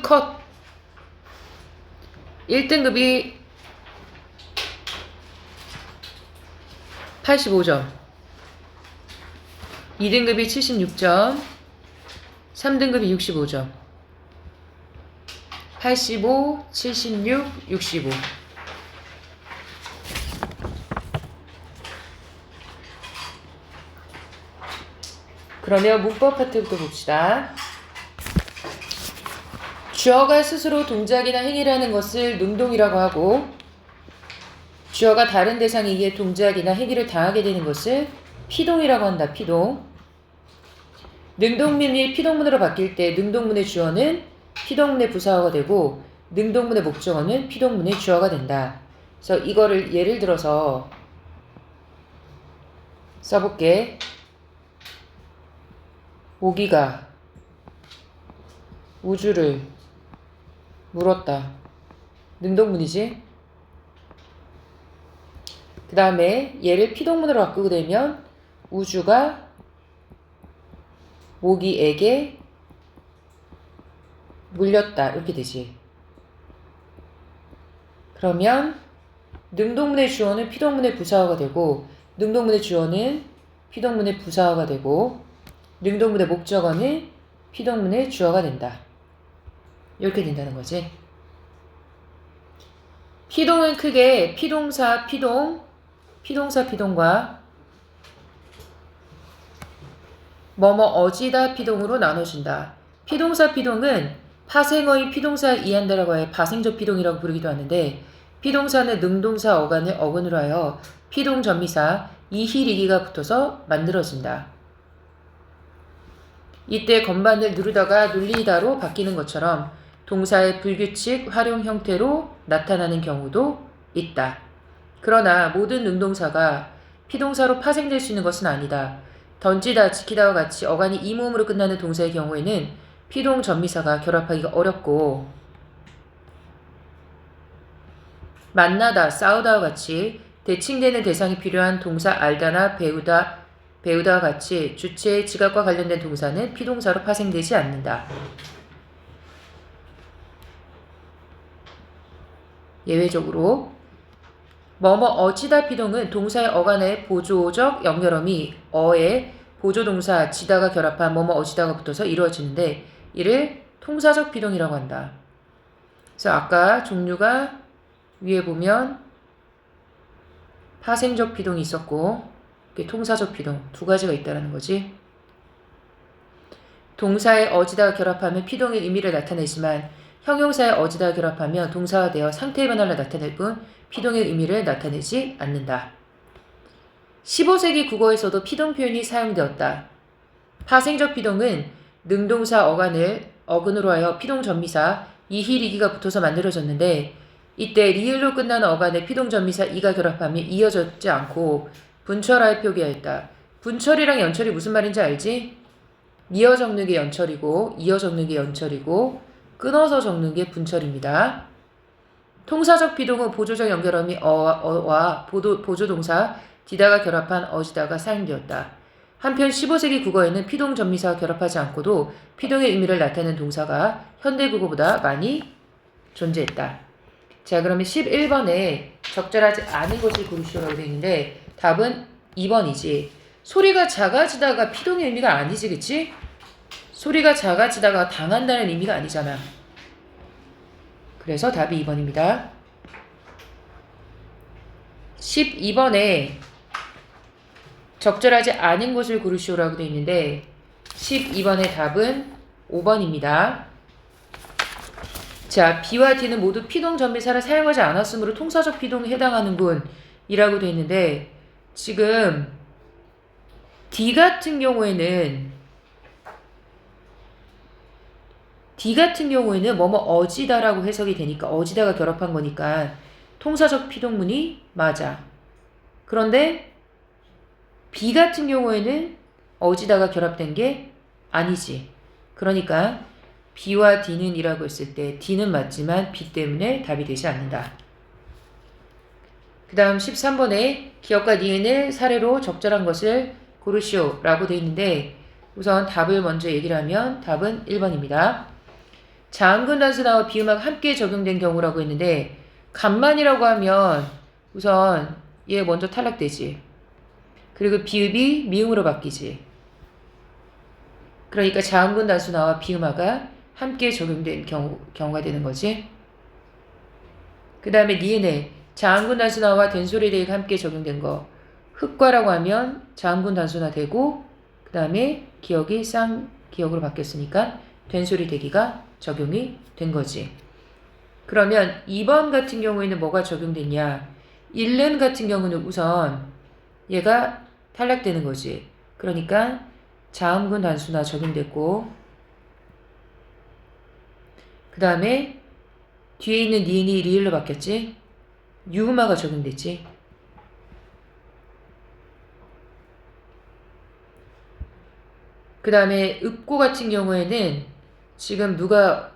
컷. 1등급이 85점, 2등급이 76점, 3등급이 65점. 85, 76, 65. 그러면 문법 파트부터 봅시다. 주어가 스스로 동작이나 행위를 하는 것을 능동이라고 하고, 주어가 다른 대상에 의해 동작이나 행위를 당하게 되는 것을 피동이라고 한다. 피동. 능동문이 피동문으로 바뀔 때 능동문의 주어는 피동문의 부사어가 되고 능동문의 목적어는 피동문의 주어가 된다. 그래서 이거를 예를 들어서 써볼게. 모기가 우주를 물었다. 능동문이지? 그 다음에 얘를 피동문으로 바꾸게 되면 우주가 모기에게 물렸다. 이렇게 되지. 그러면 능동문의 주어는 피동문의 부사어가 되고 능동문의 주어는 피동문의 부사어가 되고 능동문의 목적어는 피동문의 주어가 된다. 이렇게 된다는 거지. 피동은 크게 피동사 피동과 뭐뭐 어지다 피동으로 나눠진다. 피동사 피동은 파생어의 피동사를 이해한다라고 해 파생적 피동이라고 부르기도 하는데, 피동사는 능동사 어간을 어근으로 하여 피동 전미사 이희리기가 붙어서 만들어진다. 이때 건반을 누르다가 눌리다로 바뀌는 것처럼 동사의 불규칙 활용 형태로 나타나는 경우도 있다. 그러나 모든 능동사가 피동사로 파생될 수 있는 것은 아니다. 던지다, 지키다와 같이 어간이 이모음으로 끝나는 동사의 경우에는 피동 전미사가 결합하기가 어렵고, 만나다, 싸우다와 같이 대칭되는 대상이 필요한 동사 알다나 배우다와 같이 주체의 지각과 관련된 동사는 피동사로 파생되지 않는다. 예외적으로 뭐뭐 어지다 피동은 동사의 어간의 보조적 연결음이 어의 보조동사 지다가 결합한 뭐뭐 어지다가 붙어서 이루어지는데 이를 통사적 피동이라고 한다. 그래서 아까 종류가 위에 보면 파생적 피동이 있었고 통사적 피동 두 가지가 있다는 거지. 동사의 어지다가 결합하면 피동의 의미를 나타내지만 형용사의 어지다가 결합하면 동사가 되어 상태의 변화를 나타낼 뿐 피동의 의미를 나타내지 않는다. 15세기 국어에서도 피동 표현이 사용되었다. 파생적 피동은 능동사 어간을 어근으로 하여 피동 전미사 이희리기가 붙어서 만들어졌는데, 이때 리을로 끝나는 어간에 피동 전미사 이가 결합하면 이어졌지 않고 분철하여 표기하였다. 분철이랑 연철이 무슨 말인지 알지? 이어 적는 게 연철이고 이어 적는 게 연철이고 끊어서 적는 게 분철입니다. 통사적 피동은 보조적 연결음이 어와 보조동사 디다가 결합한 어지다가 사용되었다. 한편 15세기 국어에는 피동 전미사가 결합하지 않고도 피동의 의미를 나타내는 동사가 현대 국어보다 많이 존재했다. 자, 그러면 11번에 적절하지 않은 것을 고르시오라고 되어 있는데 답은 2번이지. 소리가 작아지다가 피동의 의미가 아니지, 그치? 소리가 작아지다가 당한다는 의미가 아니잖아. 그래서 답이 2번입니다. 12번에 적절하지 않은 것을 고르시오라고 되어 있는데 12번의 답은 5번입니다. 자, B와 D는 모두 피동 전미사를 사용하지 않았으므로 통사적 피동에 해당하는군 이라고 되어 있는데, 지금 D 같은 경우에는 뭐뭐 어지다라고 해석이 되니까 어지다가 결합한 거니까 통사적 피동문이 맞아. 그런데 B 같은 경우에는 어지다가 결합된 게 아니지. 그러니까 B와 D는 이라고 했을 때 D는 맞지만 B 때문에 답이 되지 않는다. 그 다음 13번에 기억과 니은을 사례로 적절한 것을 고르시오 라고 되어 있는데, 우선 답을 먼저 얘기를 하면 답은 1번입니다. 자음군 단수나와 비음화가 함께 적용된 경우라고 했는데 간만이라고 하면 우선 얘 먼저 탈락되지. 그리고 비읍이 미음으로 바뀌지. 그러니까 자음군 단수나와 비음화가 함께 적용된 경우가 되는 거지. 그 다음에 니은에 자음군 단수나와 된소리 대기가 함께 적용된 거. 흑과라고 하면 자음군 단수나 되고 그 다음에 기억이 쌍기억으로 바뀌었으니까 된소리 대기가 적용이 된 거지. 그러면 2번 같은 경우에는 뭐가 적용됐냐? 1는 같은 경우는 우선 얘가 탈락되는 거지. 그러니까 자음군 단수나 적용됐고 그 다음에 뒤에 있는 니은이 리을로 바뀌었지. 유음화가 적용됐지. 그 다음에 읍고 같은 경우에는 지금 누가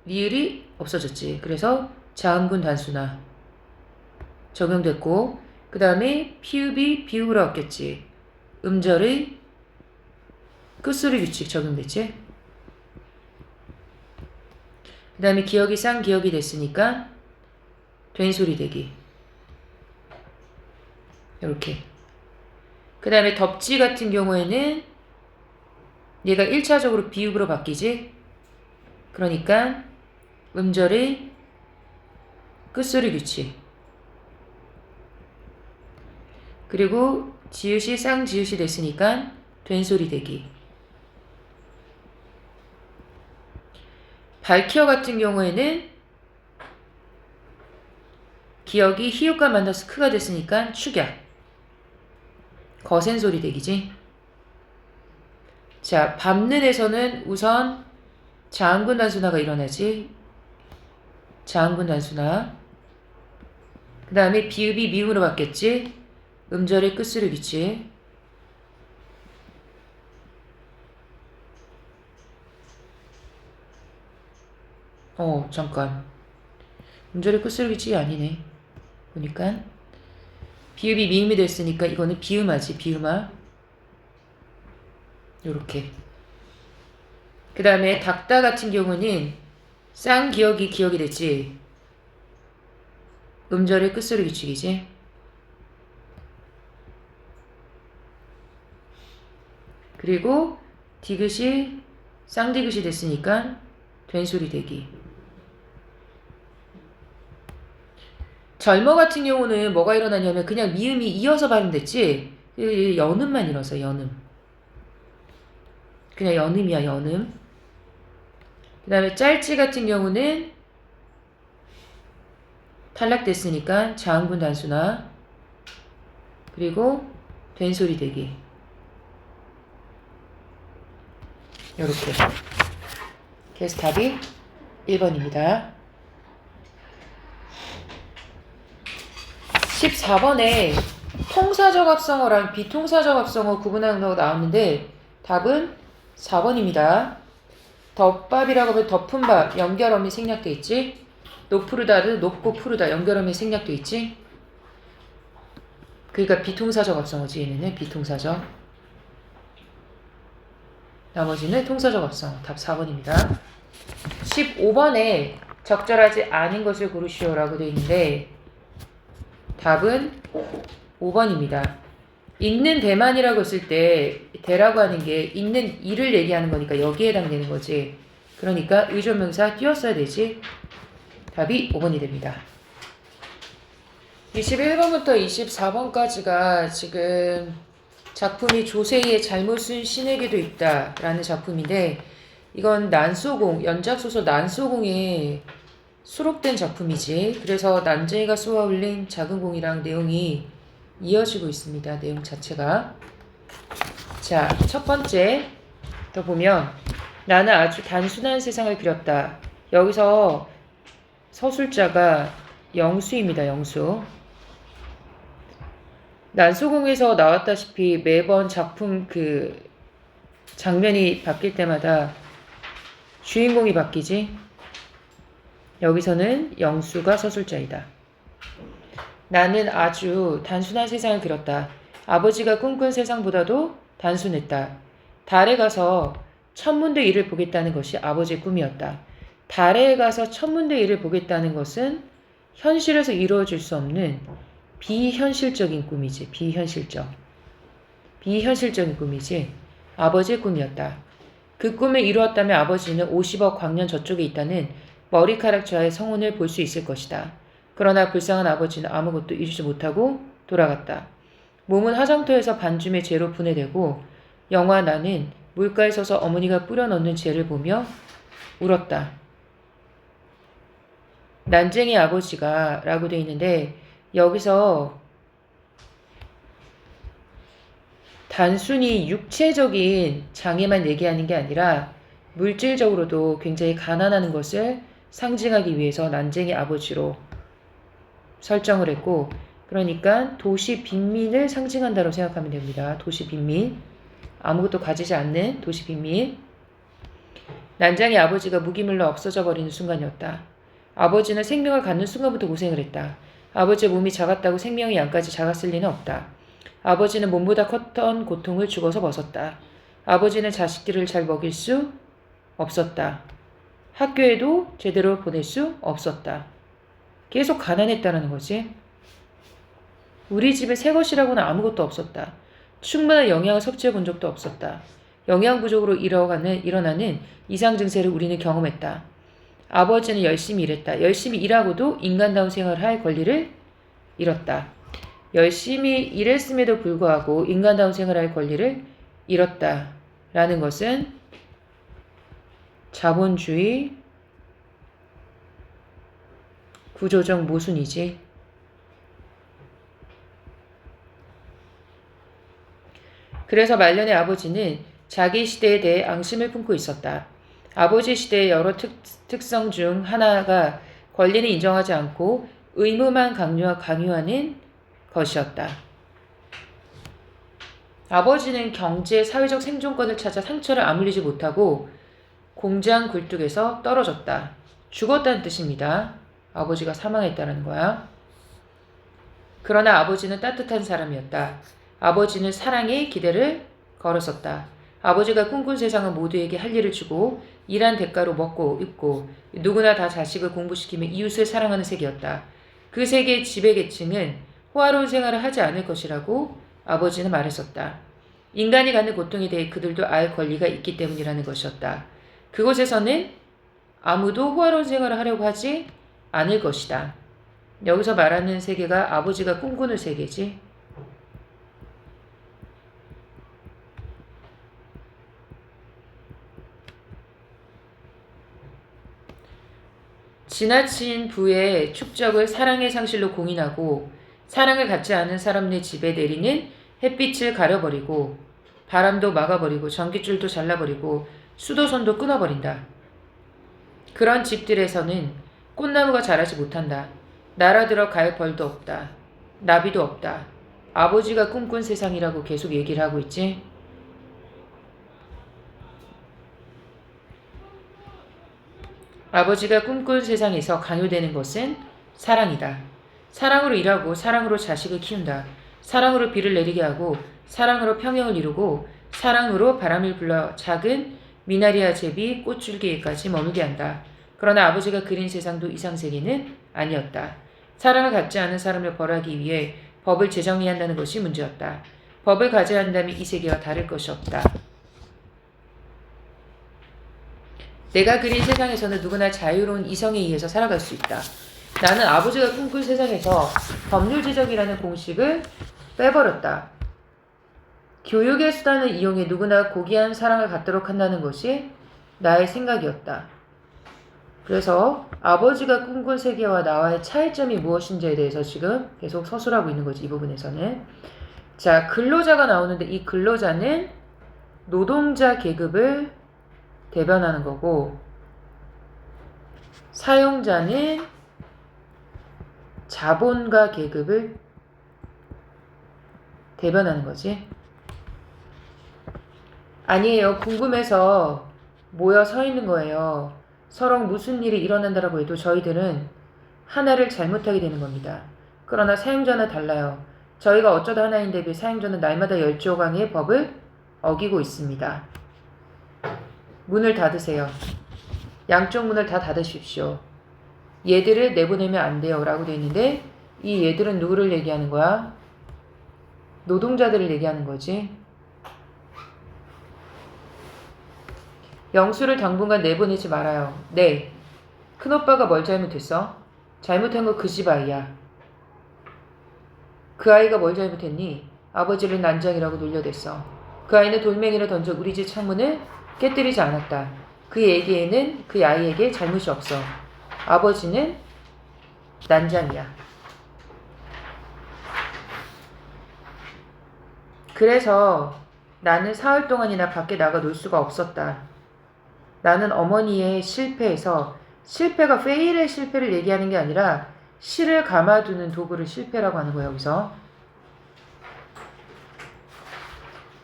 리을이 없어졌지. 그래서 자음군 단수나 적용됐고 그 다음에 피읍이 비읍으로 바뀌었지. 음절의 끝소리 규칙 적용됐지. 그 다음에 기억이 쌍기억이 됐으니까 된소리 대기. 이렇게. 그 다음에 덥지 같은 경우에는 얘가 1차적으로 비읍으로 바뀌지. 그러니까 음절의 끝소리 규칙. 그리고 지읒이 쌍지읒이 됐으니까 된소리 대기. 발키어 같은 경우에는 기억이 히읗과 만나서 크가 됐으니까 축약. 거센 소리 대기지. 자, 밟는에서는 우선 자음군 단수나가 일어나지. 자음군 단수나. 그 다음에 비읍이 미음으로 바뀌었지. 음절의 끝소리 규칙. 잠깐. 음절의 끝소리 규칙이 아니네. 보니까. 비읍이 미음이 됐으니까 이거는 비음화지. 비음화. 요렇게. 그 다음에 닭다 같은 경우는 쌍기억이 기억이 됐지. 음절의 끝소리 규칙이지. 그리고 디귿이 쌍디귿이 됐으니까 된소리 대기. 절머 같은 경우는 뭐가 일어나냐면 그냥 미음이 이어서 발음됐지. 연음만 일어서 연음. 그냥 연음이야 연음. 그 다음에 짤지 같은 경우는 탈락됐으니까 자음군 단수나 그리고 된소리 대기. 요렇게. 그래서 답이 1번입니다. 14번에 통사적 합성어랑 비통사적 합성어 구분하는 거 나왔는데 답은 4번입니다. 덮밥이라고 하면 덮은 밥, 연결어미 생략돼 있지. 높푸르다는 높고 푸르다, 연결어미 생략돼 있지. 그러니까 비통사적 합성어지. 얘네는 비통사적. 나머지는 통사적 합성어. 답 4번입니다. 15번에 적절하지 않은 것을 고르시오라고 되어 있는데 답은 5번입니다. 있는 대만이라고 했을 때 대라고 하는 게 있는 일을 얘기하는 거니까 여기에 해당되는 거지. 그러니까 의존명사 띄웠어야 되지. 답이 5번이 됩니다. 21번부터 24번까지가 지금 작품이 조세희의 잘못은 신에게도 있다 라는 작품인데 이건 난소공, 연작소설 난소공에 수록된 작품이지. 그래서 난쟁이가 쏘아 올린 작은 공이랑 내용이 이어지고 있습니다. 내용 자체가. 자, 첫 번째 더 보면 나는 아주 단순한 세상을 그렸다. 여기서 서술자가 영수입니다. 영수. 난소공에서 나왔다시피 매번 작품 그 장면이 바뀔 때마다 주인공이 바뀌지. 여기서는 영수가 서술자이다. 나는 아주 단순한 세상을 그렸다. 아버지가 꿈꾼 세상보다도 단순했다. 달에 가서 천문대 일을 보겠다는 것이 아버지의 꿈이었다. 달에 가서 천문대 일을 보겠다는 것은 현실에서 이루어질 수 없는 비현실적인 꿈이지. 비현실적인 꿈이지. 아버지의 꿈이었다. 그 꿈을 이루었다면 아버지는 50억 광년 저쪽에 있다는 머리카락 좌의 성운을 볼 수 있을 것이다. 그러나 불쌍한 아버지는 아무것도 이루지 못하고 돌아갔다. 몸은 화장터에서 반쯤의 재로 분해되고 영화 나는 물가에 서서 어머니가 뿌려넣는 재를 보며 울었다. 난쟁이 아버지가 라고 돼 있는데 여기서 단순히 육체적인 장애만 얘기하는 게 아니라 물질적으로도 굉장히 가난한 것을 상징하기 위해서 난쟁이 아버지로 설정을 했고, 그러니까 도시 빈민을 상징한다고 생각하면 됩니다. 도시 빈민. 아무것도 가지지 않는 도시 빈민. 난쟁이 아버지가 무기물로 없어져 버리는 순간이었다. 아버지는 생명을 갖는 순간부터 고생을 했다. 아버지의 몸이 작았다고 생명의 양까지 작았을 리는 없다. 아버지는 몸보다 컸던 고통을 죽어서 벗었다. 아버지는 자식들을 잘 먹일 수 없었다. 학교에도 제대로 보낼 수 없었다. 계속 가난했다는 거지. 우리 집에 새 것이라고는 아무것도 없었다. 충분한 영양을 섭취해 본 적도 없었다. 영양 부족으로 일어나는 이상 증세를 우리는 경험했다. 아버지는 열심히 일했다. 열심히 일하고도 인간다운 생활을 할 권리를 잃었다. 열심히 일했음에도 불구하고 인간다운 생활을 할 권리를 잃었다라는 것은 자본주의 구조적 모순이지. 그래서 말년의 아버지는 자기 시대에 대해 앙심을 품고 있었다. 아버지 시대의 여러 특성 중 하나가 권리는 인정하지 않고 의무만 강요하는 것이었다. 아버지는 경제, 사회적 생존권을 찾아 상처를 아물리지 못하고 공장 굴뚝에서 떨어졌다. 죽었다는 뜻입니다. 아버지가 사망했다는 거야. 그러나 아버지는 따뜻한 사람이었다. 아버지는 사랑의 기대를 걸었었다. 아버지가 꿈꾼 세상은 모두에게 할 일을 주고 일한 대가로 먹고 입고 누구나 다 자식을 공부시키며 이웃을 사랑하는 세계였다. 그 세계의 지배계층은 호화로운 생활을 하지 않을 것이라고 아버지는 말했었다. 인간이 갖는 고통에 대해 그들도 알 권리가 있기 때문이라는 것이었다. 그곳에서는 아무도 호화로운 생활을 하려고 하지 않을 것이다. 여기서 말하는 세계가 아버지가 꿈꾸는 세계지. 지나친 부의 축적을 사랑의 상실로 공인하고 사랑을 갖지 않은 사람의 집에 내리는 햇빛을 가려버리고 바람도 막아버리고 전기줄도 잘라버리고 수도선도 끊어버린다. 그런 집들에서는 꽃나무가 자라지 못한다. 날아들어 갈 벌도 없다. 나비도 없다. 아버지가 꿈꾼 세상이라고 계속 얘기를 하고 있지. 아버지가 꿈꾼 세상에서 강요되는 것은 사랑이다. 사랑으로 일하고 사랑으로 자식을 키운다. 사랑으로 비를 내리게 하고 사랑으로 평형을 이루고 사랑으로 바람을 불러 작은 미나리아 제비 꽃줄기에까지 머물게 한다. 그러나 아버지가 그린 세상도 이상세계는 아니었다. 사랑을 갖지 않은 사람을 벌하기 위해 법을 제정해야 한다는 것이 문제였다. 법을 가져야 한다면 이 세계와 다를 것이 없다. 내가 그린 세상에서는 누구나 자유로운 이성에 의해서 살아갈 수 있다. 나는 아버지가 꿈꾼 세상에서 법률 지적이라는 공식을 빼버렸다. 교육의 수단을 이용해 누구나 고귀한 사랑을 갖도록 한다는 것이 나의 생각이었다. 그래서 아버지가 꿈꾼 세계와 나와의 차이점이 무엇인지에 대해서 지금 계속 서술하고 있는 거지, 이 부분에서는. 자, 근로자가 나오는데 이 근로자는 노동자 계급을 대변하는 거고, 사용자는 자본가 계급을 대변하는 거지. 아니에요. 궁금해서 모여 서 있는 거예요. 서로 무슨 일이 일어난다라고 해도 저희들은 하나를 잘못하게 되는 겁니다. 그러나 사용자는 달라요. 저희가 어쩌다 하나인데 비해 사용자는 날마다 10조강의 법을 어기고 있습니다. 문을 닫으세요. 양쪽 문을 다 닫으십시오. 얘들을 내보내면 안 돼요. 라고 돼 있는데 이 얘들은 누구를 얘기하는 거야? 노동자들을 얘기하는 거지. 영수를 당분간 내보내지 말아요. 네. 큰오빠가 뭘 잘못했어? 잘못한 거 그 집 아이야. 그 아이가 뭘 잘못했니? 아버지를 난장이라고 놀려댔어. 그 아이는 돌멩이를 던져 우리 집 창문을 깨뜨리지 않았다. 그 아이에게 잘못이 없어. 아버지는 난장이야. 그래서 나는 사흘 동안이나 밖에 나가 놀 수가 없었다. 나는 어머니의 실패에서 실패가 페일의 실패를 얘기하는 게 아니라 실을 감아두는 도구를 실패라고 하는 거예요. 여기서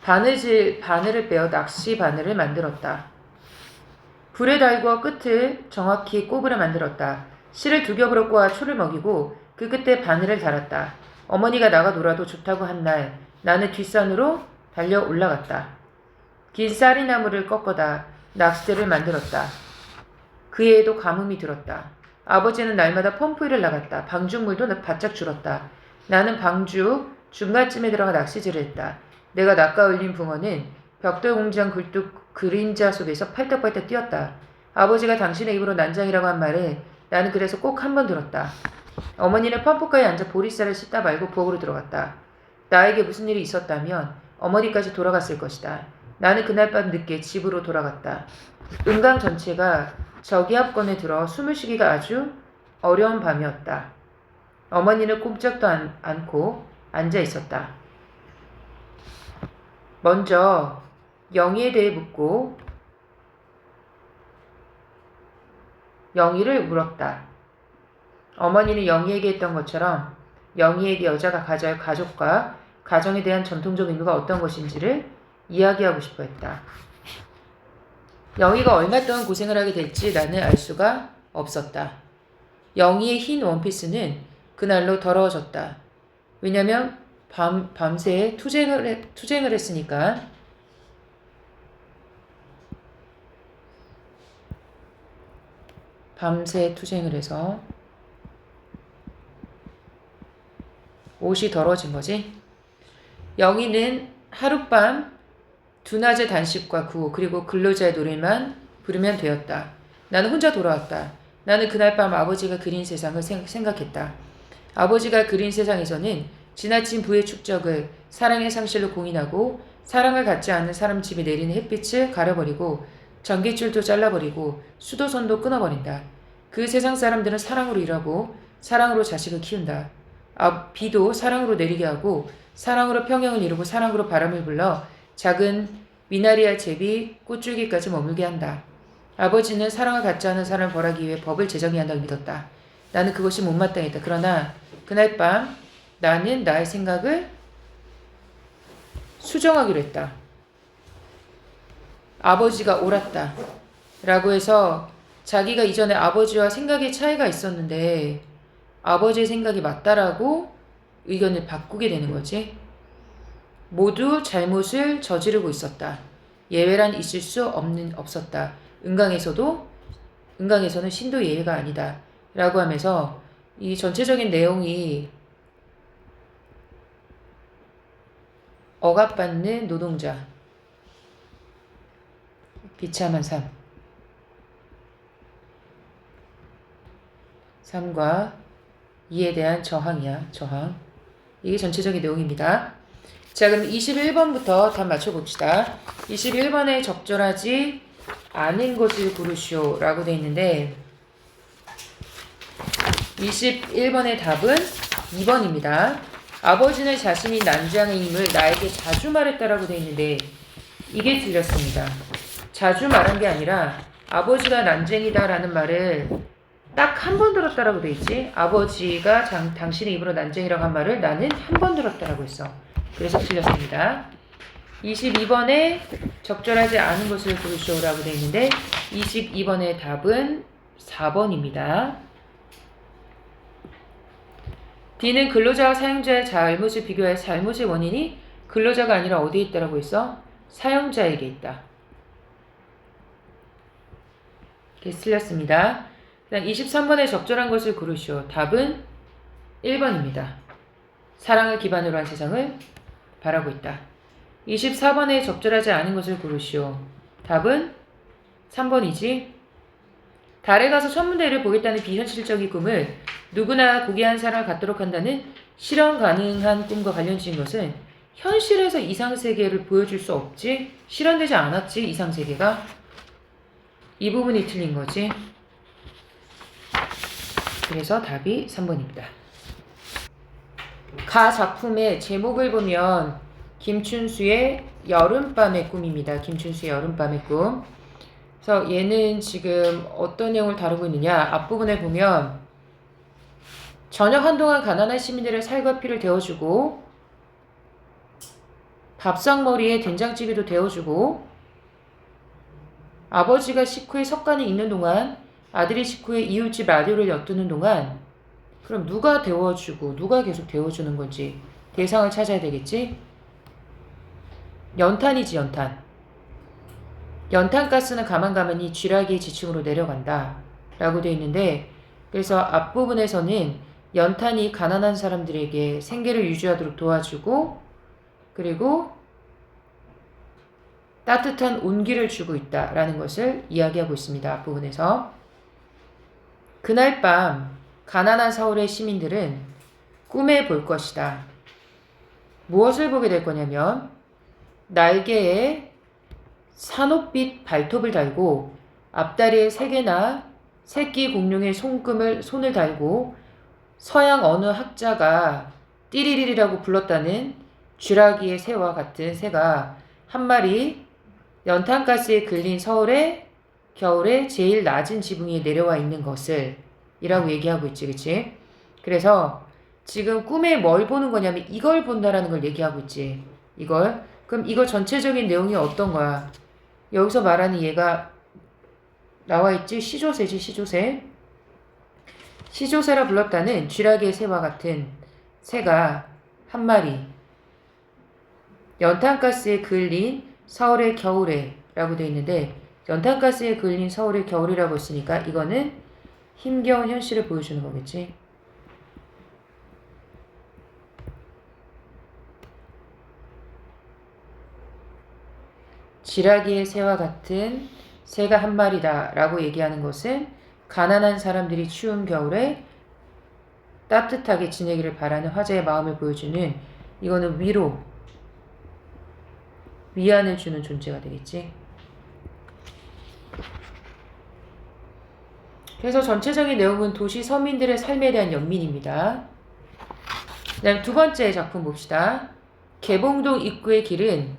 바늘을 빼어 낚시 바늘을 만들었다. 불에 달구어 끝을 정확히 꼽으려 만들었다. 실을 두 겹으로 꼬아 초를 먹이고 그 끝에 바늘을 달았다. 어머니가 나가 놀아도 좋다고 한 날 나는 뒷산으로 달려 올라갔다. 긴 쌀이나무를 꺾어다 낚싯대를 만들었다. 그에도 가뭄이 들었다. 아버지는 날마다 펌프일을 나갔다. 방죽물도 바짝 줄었다. 나는 방죽 중간쯤에 들어가 낚시질을 했다. 내가 낚아올린 붕어는 벽돌 공장 굴뚝 그림자 속에서 팔딱팔딱 뛰었다. 아버지가 당신의 입으로 난장이라고 한 말을 나는 그래서 꼭 한 번 들었다. 어머니는 펌프가에 앉아 보리쌀을 씻다 말고 부엌으로 들어갔다. 나에게 무슨 일이 있었다면 어머니까지 돌아갔을 것이다. 나는 그날 밤 늦게 집으로 돌아갔다. 은강 전체가 저기압권에 들어 숨을 쉬기가 아주 어려운 밤이었다. 어머니는 꼼짝도 않고 앉아 있었다. 먼저 영희에 대해 묻고 영희를 물었다. 어머니는 영희에게 했던 것처럼 영희에게 여자가 가져야 할 가족과 가정에 대한 전통적 의무가 어떤 것인지를 이야기하고 싶어 했다. 영희가 얼마 동안 고생을 하게 될지 나는 알 수가 없었다. 영희의 흰 원피스는 그날로 더러워졌다. 왜냐면 밤새 투쟁을 했으니까. 밤새 투쟁을 해서 옷이 더러워진 거지. 영희는 하룻밤 두낮의 단식과 구호 그리고 근로자의 노래만 부르면 되었다. 나는 혼자 돌아왔다. 나는 그날 밤 아버지가 그린 세상을 생각했다. 아버지가 그린 세상에서는 지나친 부의 축적을 사랑의 상실로 공인하고 사랑을 갖지 않는 사람 집에 내리는 햇빛을 가려버리고 전기줄도 잘라버리고 수도선도 끊어버린다. 그 세상 사람들은 사랑으로 일하고 사랑으로 자식을 키운다. 비도 사랑으로 내리게 하고 사랑으로 평형을 이루고 사랑으로 바람을 불러 작은 미나리알 제비 꽃줄기까지 머물게 한다. 아버지는 사랑을 갖지 않은 사람을 벌하기 위해 법을 제정해야 한다고 믿었다. 나는 그것이 못마땅했다. 그러나 그날 밤 나는 나의 생각을 수정하기로 했다. 아버지가 옳았다. 라고 해서 자기가 이전에 아버지와 생각의 차이가 있었는데 아버지의 생각이 맞다라고 의견을 바꾸게 되는 거지. 모두 잘못을 저지르고 있었다. 예외란 있을 수 없었다. 은강에서는 신도 예외가 아니다. 라고 하면서 이 전체적인 내용이 억압받는 노동자, 비참한 삶과 이에 대한 저항이야. 저항. 이게 전체적인 내용입니다. 자, 그럼 21번부터 답 맞춰봅시다. 21번에 적절하지 않은 것을 고르시오 라고 되어 있는데 21번의 답은 2번입니다. 아버지는 자신이 난장임을 나에게 자주 말했다라고 되어 있는데 이게 틀렸습니다. 자주 말한 게 아니라 아버지가 난쟁이다라는 말을 딱 한 번 들었다라고 되어 있지. 아버지가 당신의 입으로 난쟁이라고 한 말을 나는 한 번 들었다라고 했어. 그래서 틀렸습니다. 22번에 적절하지 않은 것을 고르시오라고 되어 있는데 22번의 답은 4번입니다. D는 근로자와 사용자의 잘못을 비교할 잘못의 원인이 근로자가 아니라 어디에 있다라고 했어? 사용자에게 있다. 틀렸습니다. 그다음 23번에 적절한 것을 고르시오. 답은 1번입니다. 사랑을 기반으로 한 세상을 바라고 있다. 24번에 적절하지 않은 것을 고르시오. 답은 3번이지. 달에 가서 천문대를 보겠다는 비현실적인 꿈을 누구나 고귀한 사랑을 갖도록 한다는 실현 가능한 꿈과 관련지인 것은 현실에서 이상세계를 보여줄 수 없지. 실현되지 않았지, 이상세계가. 이 부분이 틀린 거지. 그래서 답이 3번입니다. 가 작품의 제목을 보면 김춘수의 여름밤의 꿈입니다. 김춘수의 여름밤의 꿈. 그래서 얘는 지금 어떤 내용을 다루고 있느냐. 앞부분에 보면 저녁 한동안 가난한 시민들의 살과 피를 데워주고 밥상머리에 된장찌개도 데워주고 아버지가 식후에 석간에 있는 동안 아들이 식후에 이웃집 라디오를 엿드는 동안 그럼 누가 데워주고 누가 계속 데워주는 건지 대상을 찾아야 되겠지? 연탄이지, 연탄. 연탄가스는 가만가만히 쥐라기의 지층으로 내려간다 라고 되어 있는데, 그래서 앞부분에서는 연탄이 가난한 사람들에게 생계를 유지하도록 도와주고 그리고 따뜻한 온기를 주고 있다라는 것을 이야기하고 있습니다. 앞부분에서. 그날 밤 가난한 서울의 시민들은 꿈에 볼 것이다. 무엇을 보게 될 거냐면 날개에 산호빛 발톱을 달고 앞다리에 3개나 새끼 공룡의 손을 달고 서양 어느 학자가 띠리리리라고 불렀다는 쥐라기의 새와 같은 새가 한 마리 연탄가스에 걸린 서울의 겨울에 제일 낮은 지붕 위에 내려와 있는 것을 이라고 얘기하고 있지, 그치? 그래서 지금 꿈에 뭘 보는 거냐면 이걸 본다라는 걸 얘기하고 있지. 이걸. 그럼 이거 전체적인 내용이 어떤 거야? 여기서 말하는 얘가 나와 있지? 시조새지, 시조새. 시조새라 불렀다는 쥐라기의 새와 같은 새가 한 마리 연탄가스에 걸린 서울의 겨울에 라고 되어 있는데, 연탄가스에 걸린 서울의 겨울이라고 했으니까 이거는 힘겨운 현실을 보여주는 거겠지. 쥐라기의 새와 같은 새가 한 마리다 라고 얘기하는 것은 가난한 사람들이 추운 겨울에 따뜻하게 지내기를 바라는 화자의 마음을 보여주는, 이거는 위로, 위안을 주는 존재가 되겠지. 그래서 전체적인 내용은 도시 서민들의 삶에 대한 연민입니다. 그다음 두 번째 작품 봅시다. 개봉동 입구의 길은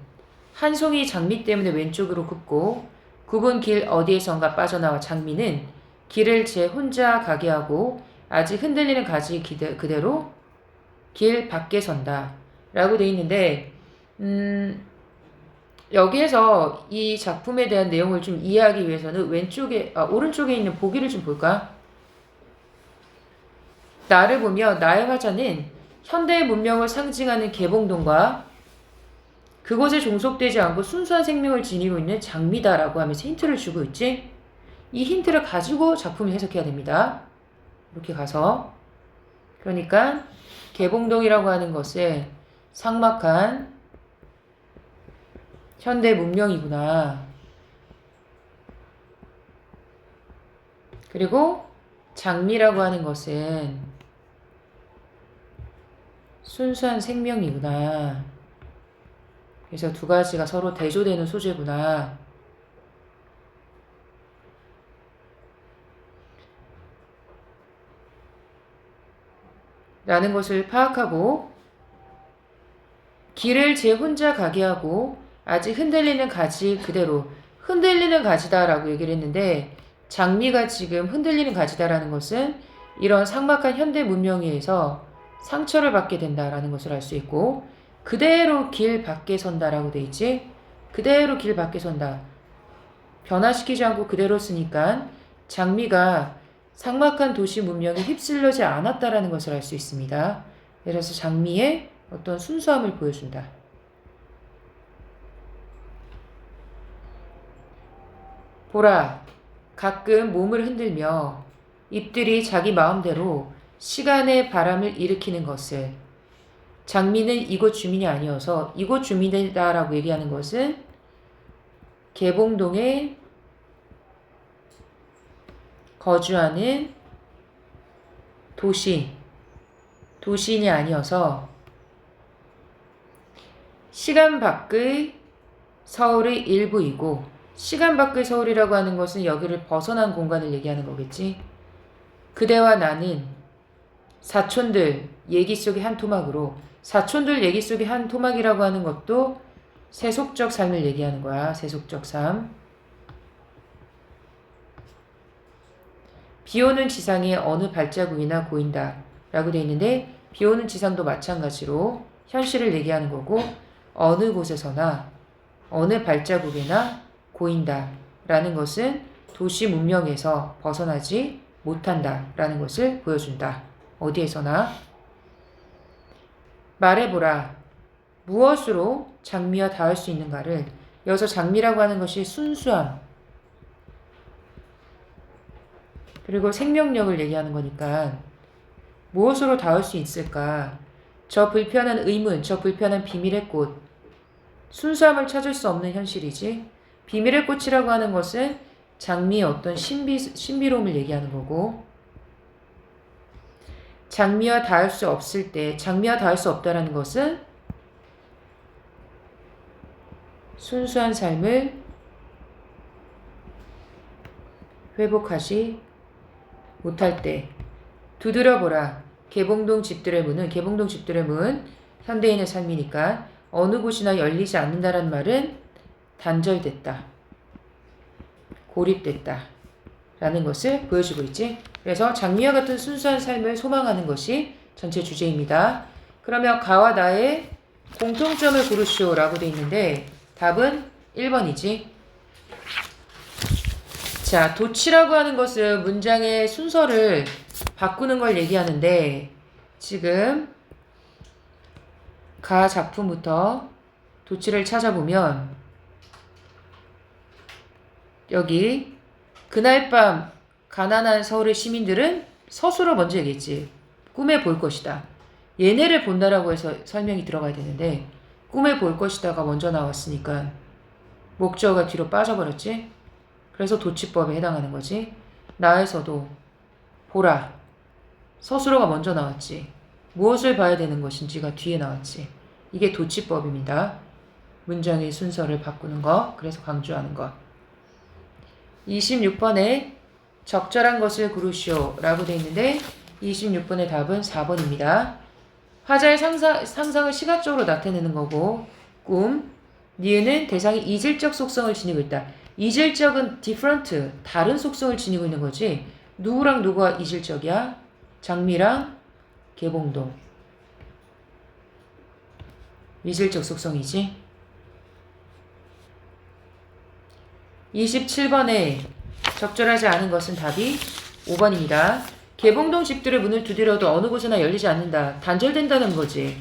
한 송이 장미 때문에 왼쪽으로 굽고 굽은 길 어디에선가 빠져나와 장미는 길을 제 혼자 가게 하고 아직 흔들리는 가지 그대로 길 밖에 선다 라고 돼 있는데, 여기에서 이 작품에 대한 내용을 좀 이해하기 위해서는 오른쪽에 있는 보기를 좀 볼까? 나를 보며 나의 화자는 현대의 문명을 상징하는 개봉동과 그곳에 종속되지 않고 순수한 생명을 지니고 있는 장미다라고 하면서 힌트를 주고 있지? 이 힌트를 가지고 작품을 해석해야 됩니다. 이렇게 가서. 그러니까 개봉동이라고 하는 것은 삭막한 현대 문명이구나. 그리고 장미라고 하는 것은 순수한 생명이구나. 그래서 두 가지가 서로 대조되는 소재구나. 라는 것을 파악하고 길을 제 혼자 가게 하고 아직 흔들리는 가지 그대로, 흔들리는 가지다라고 얘기를 했는데 장미가 지금 흔들리는 가지다라는 것은 이런 삭막한 현대 문명에 의해서 상처를 받게 된다라는 것을 알 수 있고, 그대로 길 밖에 선다라고 돼 있지. 그대로 길 밖에 선다. 변화시키지 않고 그대로 쓰니까 장미가 삭막한 도시 문명에 휩쓸려지 않았다라는 것을 알 수 있습니다. 그래서 장미의 어떤 순수함을 보여준다. 보라, 가끔 몸을 흔들며 잎들이 자기 마음대로 시간의 바람을 일으키는 것을 장미는 이곳 주민이 아니어서 이곳 주민이다라고 얘기하는 것은 개봉동에 거주하는 도시인이 아니어서 시간 밖의 서울의 일부이고, 시간 밖의 서울이라고 하는 것은 여기를 벗어난 공간을 얘기하는 거겠지. 그대와 나는 사촌들 얘기 속의 한 토막으로, 사촌들 얘기 속의 한 토막이라고 하는 것도 세속적 삶을 얘기하는 거야. 세속적 삶. 비오는 지상에 어느 발자국이나 보인다 라고 되어 있는데, 비오는 지상도 마찬가지로 현실을 얘기하는 거고, 어느 곳에서나 어느 발자국이나 보인다 라는 것은 도시 문명에서 벗어나지 못한다 라는 것을 보여준다. 어디에서나. 말해보라. 무엇으로 장미와 닿을 수 있는가를, 여기서 장미라고 하는 것이 순수함 그리고 생명력을 얘기하는 거니까 무엇으로 닿을 수 있을까? 저 불편한 의문, 저 불편한 비밀의 꽃. 순수함을 찾을 수 없는 현실이지. 비밀의 꽃이라고 하는 것은 장미의 어떤 신비로움을 얘기하는 거고, 장미와 닿을 수 없을 때, 장미와 닿을 수 없다라는 것은 순수한 삶을 회복하지 못할 때. 두드려보라. 개봉동 집들의 문은, 개봉동 집들의 문, 현대인의 삶이니까 어느 곳이나 열리지 않는다는 말은 단절됐다, 고립됐다 라는 것을 보여주고 있지. 그래서 장미와 같은 순수한 삶을 소망하는 것이 전체 주제입니다. 그러면 가와 나의 공통점을 고르시오 라고 되어 있는데 답은 1번이지. 자, 도치라고 하는 것은 문장의 순서를 바꾸는 걸 얘기하는데, 지금 가 작품부터 도치를 찾아보면 여기 그날 밤 가난한 서울의 시민들은 서술을 먼저 얘기했지. 꿈에 볼 것이다. 얘네를 본다라고 해서 설명이 들어가야 되는데 꿈에 볼 것이다가 먼저 나왔으니까 목적어가 뒤로 빠져버렸지. 그래서 도치법에 해당하는 거지. 나에서도 보라. 서술어가 먼저 나왔지. 무엇을 봐야 되는 것인지가 뒤에 나왔지. 이게 도치법입니다. 문장의 순서를 바꾸는 거. 그래서 강조하는 것. 26번에 적절한 것을 고르시오 라고 되어 있는데 26번의 답은 4번입니다. 화자의 상상을 시각적으로 나타내는 거고, 꿈, 니은은 대상이 이질적 속성을 지니고 있다. 이질적은 different, 다른 속성을 지니고 있는 거지. 누구랑 누구가 이질적이야? 장미랑 개봉동. 이질적 속성이지. 27번에 적절하지 않은 것은 답이 5번입니다. 개봉동 집들의 문을 두드려도 어느 곳에나 열리지 않는다. 단절된다는 거지.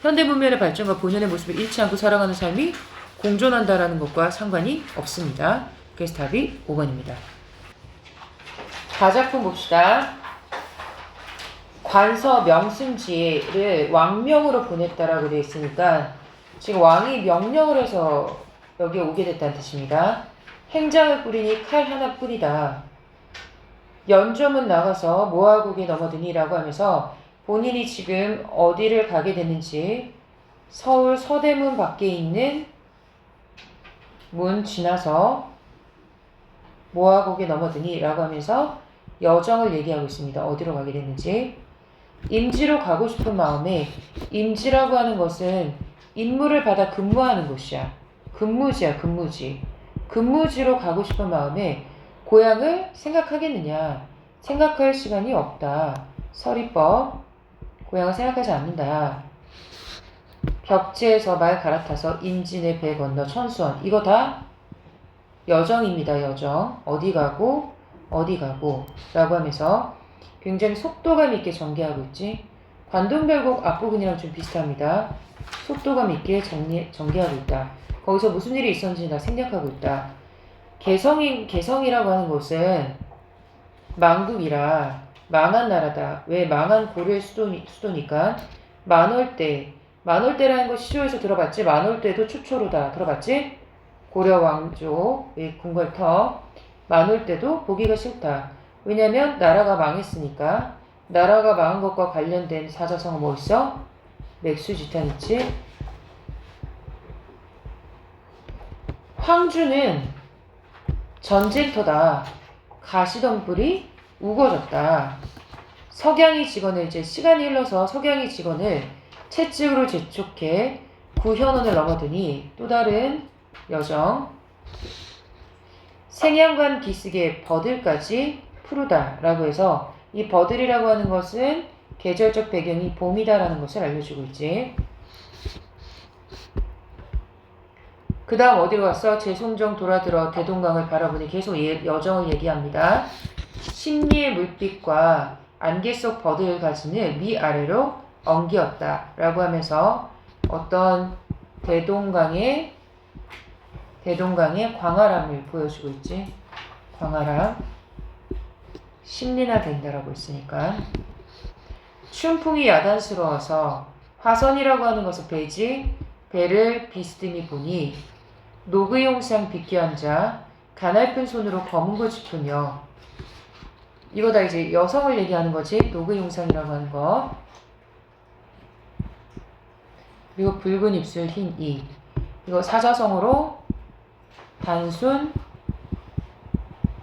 현대 문명의 발전과 본연의 모습을 잃지 않고 살아가는 삶이 공존한다라는 것과 상관이 없습니다. 그래서 답이 5번입니다. 가작품 봅시다. 관서 명승지를 왕명으로 보냈다라고 되어 있으니까 지금 왕이 명령을 해서 여기에 오게 됐다는 뜻입니다. 행장을 뿌리니 칼 하나뿐이다. 연조문 나가서 모아국에 넘어드니 라고 하면서 본인이 지금 어디를 가게 됐는지 서울 서대문 밖에 있는 문 지나서 모아국에 넘어드니 라고 하면서 여정을 얘기하고 있습니다. 어디로 가게 됐는지. 임지로 가고 싶은 마음에, 임지라고 하는 것은 임무를 받아 근무하는 곳이야. 근무지야, 근무지. 근무지로 가고 싶은 마음에 고향을 생각하겠느냐. 생각할 시간이 없다. 서리법. 고향을 생각하지 않는다. 벽지에서 말 갈아타서 임진의 배 건너 천수원. 이거 다 여정입니다. 여정. 어디 가고 라고 하면서 굉장히 속도감 있게 전개하고 있지. 관동별곡 앞부분이랑 좀 비슷합니다. 속도감 있게 전개하고 있다. 거기서 무슨 일이 있었는지 나 생략하고 있다. 개성이라고 하는 곳은 망국이라 망한 나라다. 왜? 망한 고려의 수도니까. 만월대라는 거 시조에서 들어봤지? 만월대도 추초로다. 들어봤지? 고려 왕조의 궁궐터. 만월대도 보기가 싫다. 왜냐면 나라가 망했으니까. 나라가 망한 것과 관련된 사자성어 뭐 있어? 맥수지탄 있지? 황주는 전쟁터다. 가시덤불이 우거졌다. 석양이 직원을 이제 시간이 흘러서 석양이 직원을 채찍으로 재촉해 구현원을 넘어드니 또 다른 여정. 생양관 비스게 버들까지 푸르다 라고 해서 이 버들이라고 하는 것은 계절적 배경이 봄이다라는 것을 알려주고 있지. 그 다음 어디로 갔어? 제송정 돌아들어 대동강을 바라보니 계속 여정을 얘기합니다. 심리의 물빛과 안개 속 버들가지는 위아래로 엉기었다 라고 하면서 어떤 대동강의 광활함을 보여주고 있지. 광활함. 심리나 된다라고 했으니까. 춘풍이 야단스러워서 화선이라고 하는 것은 배지. 배를 비스듬히 보니 노그용상 빗기 앉아 가냘픈 손으로 검은 걸 짚으며. 이거 다 이제 여성을 얘기하는 거지. 노그용상이라고 하는 거. 그리고 붉은 입술 흰 이. 이거 사자성어로 단순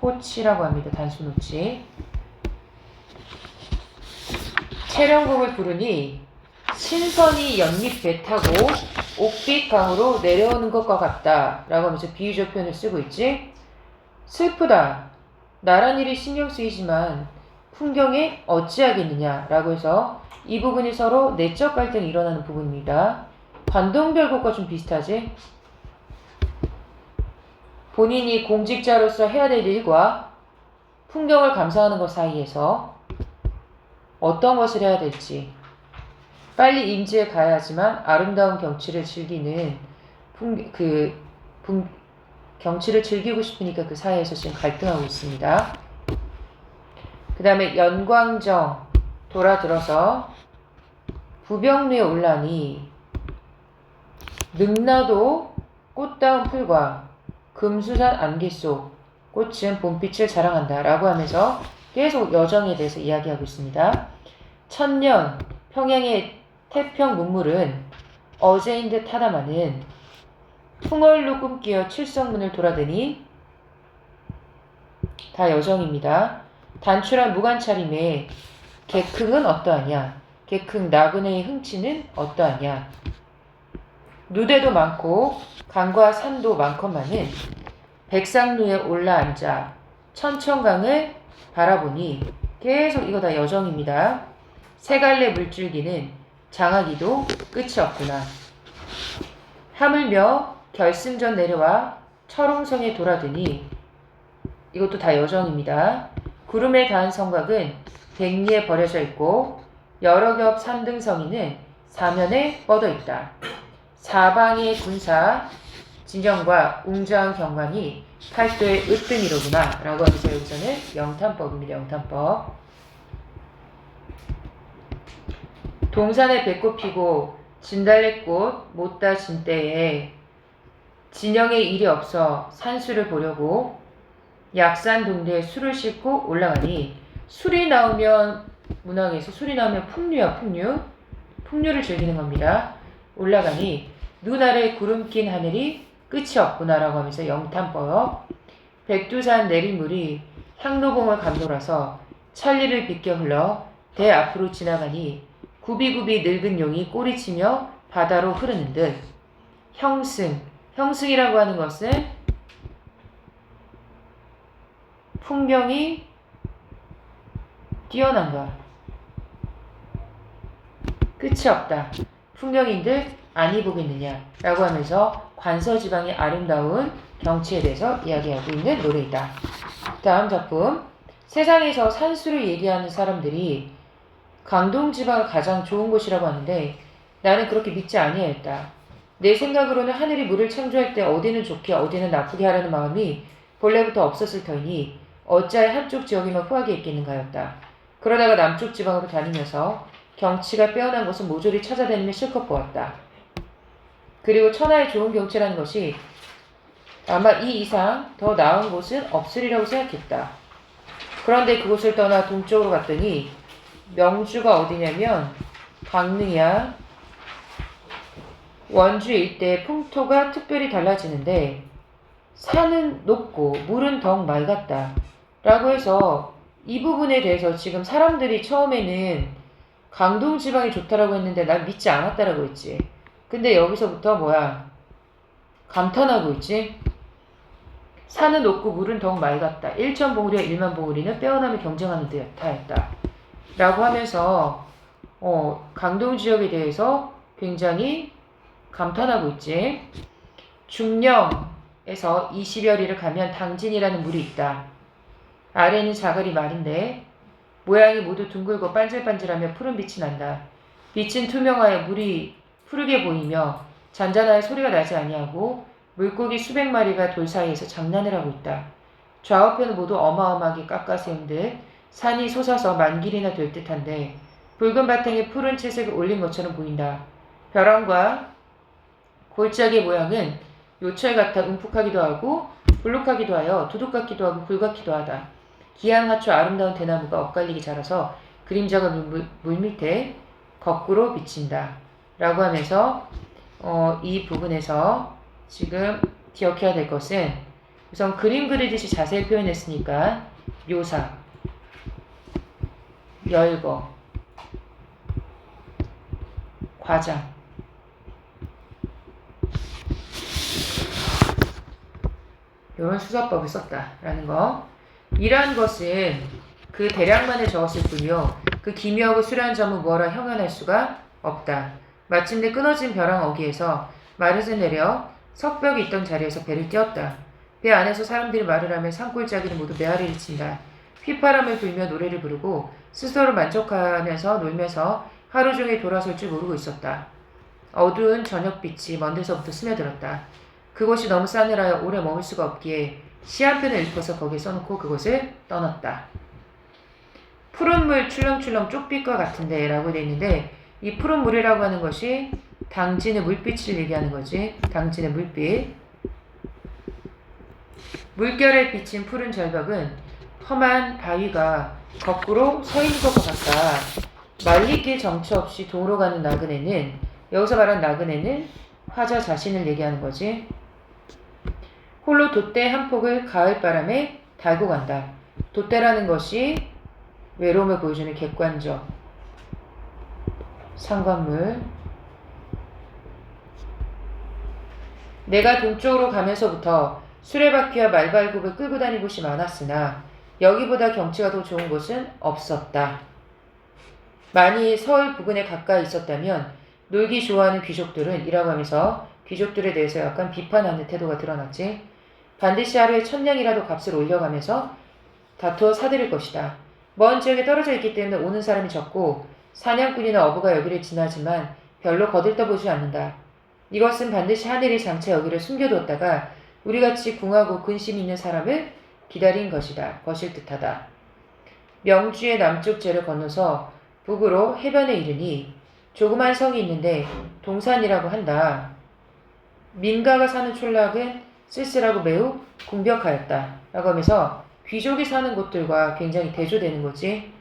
호치라고 합니다. 단순 호치. 채령곡을 부르니 신선이 연잎 배 타고 옥빛강으로 내려오는 것과 같다 라고 하면서 비유적 표현을 쓰고 있지. 슬프다. 나란 일이 신경 쓰이지만 풍경에 어찌하겠느냐 라고 해서 이 부분이 서로 내적 갈등이 일어나는 부분입니다. 관동별곡과 좀 비슷하지? 본인이 공직자로서 해야 될 일과 풍경을 감상하는 것 사이에서 어떤 것을 해야 될지. 빨리 임지에 가야 하지만 아름다운 경치를 즐기는 경치를 즐기고 싶으니까 그 사이에서 지금 갈등하고 있습니다. 그 다음에 연광정 돌아들어서 부병루에 올라니 능라도 꽃다운 풀과 금수산 안개 속 꽃은 봄빛을 자랑한다 라고 하면서 계속 여정에 대해서 이야기하고 있습니다. 천년 평양의 태평 문물은 어제인 듯 하다마는 풍월로 꿈끼어 칠성문을 돌아다니 다 여정입니다. 단출한 무관차림에 객흥은 어떠하냐? 객흥 나그네의 흥치는 어떠하냐? 누대도 많고 강과 산도 많건만은 백상루에 올라앉아 천천강을 바라보니 계속 이거 다 여정입니다. 세 갈래 물줄기는 장하기도 끝이 없구나. 하물며 결승전 내려와 철옹성에 돌아드니 이것도 다 여정입니다. 구름에 닿은 성곽은 백리에 버려져 있고 여러 겹 산등성이는 사면에 뻗어 있다. 사방의 군사 진영과 웅장한 경관이 팔도의 으뜸이로구나 라고 하면서 여기서는 영탄법입니다. 영탄법. 동산에 배꽃 피고 진달래꽃 못다 진 때에 진영에 일이 없어 산수를 보려고 약산 동대에 술을 싣고 올라가니 술이 나오면 문학에서 술이 나오면 풍류야 풍류. 풍류를 즐기는 겁니다. 올라가니 눈 아래 구름 낀 하늘이 끝이 없구나 라고 하면서 영탄법. 백두산 내린 물이 향로봉을 감돌아서 천리를 비껴 흘러 대 앞으로 지나가니 구비구비 늙은 용이 꼬리치며 바다로 흐르는 듯. 형승이라고 하는 것은 풍경이 뛰어난가. 끝이 없다. 풍경인들 아니 보겠느냐 라고 하면서 관서지방의 아름다운 경치에 대해서 이야기하고 있는 노래이다. 다음 작품. 세상에서 산수를 얘기하는 사람들이 강동지방을 가장 좋은 곳이라고 하는데 나는 그렇게 믿지 아니하였다. 내 생각으로는 하늘이 물을 창조할 때 어디는 좋게 어디는 나쁘게 하라는 마음이 본래부터 없었을 터이니 어찌하여 한쪽 지역에만 후하게 있겠는가 하였다. 그러다가 남쪽 지방으로 다니면서 경치가 빼어난 곳은 모조리 찾아다니며 실컷 보았다. 그리고 천하의 좋은 경치라는 것이 아마 이 이상 더 나은 곳은 없으리라고 생각했다. 그런데 그곳을 떠나 동쪽으로 갔더니 명주가 어디냐면 강릉이야. 원주 일대 풍토가 특별히 달라지는데 산은 높고 물은 더욱 맑았다. 라고 해서 이 부분에 대해서 지금 사람들이 처음에는 강동 지방이 좋다라고 했는데 난 믿지 않았다라고 했지. 근데 여기서부터 뭐야? 감탄하고 있지. 산은 높고 물은 더욱 맑았다. 1천 봉우리와 1만 봉우리는 빼어나며 경쟁하는 듯하였다. 라고 하면서 강동 지역에 대해서 굉장히 감탄하고 있지. 중령에서 20여 리를 가면 당진이라는 물이 있다. 아래는 자갈이 마른데 모양이 모두 둥글고 반질반질하며 푸른 빛이 난다. 빛은 투명하여 물이 푸르게 보이며 잔잔하여 소리가 나지 아니하고 물고기 수백 마리가 돌 사이에서 장난을 하고 있다. 좌우편은 모두 어마어마하게 깎아세운 듯 산이 솟아서 만길이나 될 듯한데 붉은 바탕에 푸른 채색을 올린 것처럼 보인다. 벼랑과 골짜기의 모양은 요철 같아 움푹하기도 하고 불룩하기도 하여 두둑 같기도 하고 굴 같기도 하다. 기양하초 아름다운 대나무가 엇갈리게 자라서 그림자가 물 밑에 거꾸로 비친다. 라고 하면서 이 부분에서 지금 기억해야 될 것은 우선 그림 그리듯이 자세히 표현했으니까 묘사, 열거, 과장, 이런 수사법을 썼다라는 거. 이러한 것은 그 대략만을 적었을 뿐이요. 그 기묘하고 수려한 점은 뭐라 형언할 수가 없다. 마침내 끊어진 벼랑 어귀에서 말을 내려 석벽이 있던 자리에서 배를 띄웠다. 배 안에서 사람들이 말을 하며 산골짜기는 모두 메아리를 친다. 휘파람을 불며 노래를 부르고 스스로 만족하면서 놀면서 하루 종일 돌아설 줄 모르고 있었다. 어두운 저녁빛이 먼 데서부터 스며들었다. 그곳이 너무 싸늘하여 오래 머물 수가 없기에 시 한 편을 읽어서 거기에 써놓고 그곳을 떠났다. 푸른 물 출렁출렁 쪽빛과 같은데 라고 되어 있는데 이 푸른 물이라고 하는 것이 당진의 물빛을 얘기하는 거지. 당진의 물빛. 물결에 비친 푸른 절벽은 험한 바위가 거꾸로 서 있는 것과 같다. 말리길 정처 없이 동으로 가는 나그네는, 여기서 말한 나그네는 화자 자신을 얘기하는 거지. 홀로 돛대 한 폭을 가을바람에 달고 간다. 돛대라는 것이 외로움을 보여주는 객관적 상관물. 내가 동쪽으로 가면서부터 수레바퀴와 말발굽을 끌고 다닌 곳이 많았으나 여기보다 경치가 더 좋은 곳은 없었다. 만일 서울 부근에 가까이 있었다면 놀기 좋아하는 귀족들은 이라고 하면서 귀족들에 대해서 약간 비판하는 태도가 드러났지. 반드시 하루에 1000냥이라도 값을 올려가면서 다투어 사들일 것이다. 먼 지역에 떨어져 있기 때문에 오는 사람이 적고 사냥꾼이나 어부가 여기를 지나지만 별로 거들떠보지 않는다. 이것은 반드시 하늘이 장차 여기를 숨겨두었다가 우리같이 궁하고 근심 있는 사람을 기다린 것일 듯하다. 명주의 남쪽 제를 건너서 북으로 해변에 이르니 조그만 성이 있는데 동산이라고 한다. 민가가 사는 촌락은 쓸쓸하고 매우 궁벽하였다. 라고 하면서 귀족이 사는 곳들과 굉장히 대조되는 거지.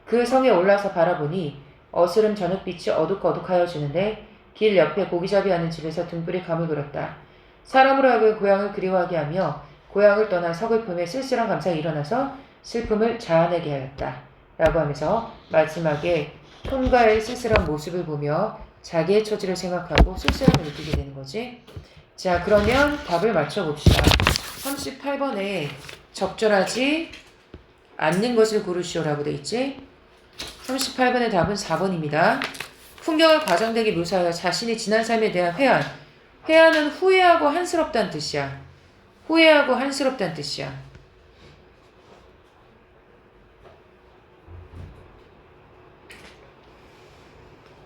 그 성에 올라서 바라보니 어스름 저녁빛이 어둑어둑하여지는데 길 옆에 고기잡이하는 집에서 등불이 감을 그렸다. 사람으로 하여금 고향을 그리워하게 하며 고향을 떠나 서글픔에 쓸쓸한 감상이 일어나서 슬픔을 자아내게 하였다. 라고 하면서 마지막에 통가의 쓸쓸한 모습을 보며 자기의 처지를 생각하고 쓸쓸함을 느끼게 되는 거지. 자, 그러면 답을 맞춰봅시다. 38번에 적절하지 않는 것을 고르시오라고 돼 있지. 38번의 답은 4번입니다. 풍경을 과장되게 묘사하여 자신이 지난 삶에 대한 회한. 회한은 후회하고 한스럽다는 뜻이야. 후회하고 한스럽다는 뜻이야.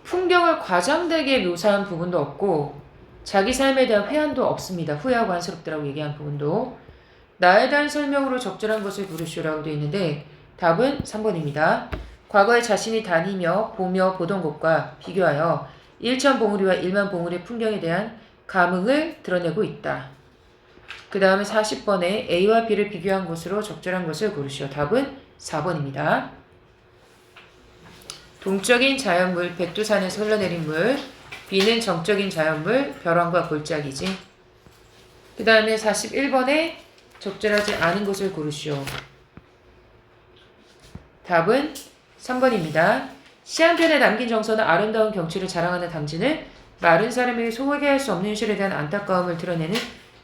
풍경을 과장되게 묘사한 부분도 없고 자기 삶에 대한 회한도 없습니다. 후회하고 한스럽다라고 얘기한 부분도. 나에 대한 설명으로 적절한 것을 고르시오라고 되어 있는데 답은 3번입니다. 과거에 자신이 다니며 보며 보던 곳과 비교하여 일천 봉우리와 일만 봉우리의 풍경에 대한 감흥을 드러내고 있다. 그 다음에 40번에 A와 B를 비교한 것으로 적절한 것을 고르시오. 답은 4번입니다. 동적인 자연물, 백두산에서 흘러내린 물. B는 정적인 자연물, 벼랑과 골짜기지. 그 다음에 41번에 적절하지 않은 것을 고르시오. 답은 3번입니다. 시 한 편에 남긴 정서는 아름다운 경치를 자랑하는 당진은 마른 사람에게 소개할 수 없는 현실에 대한 안타까움을 드러내는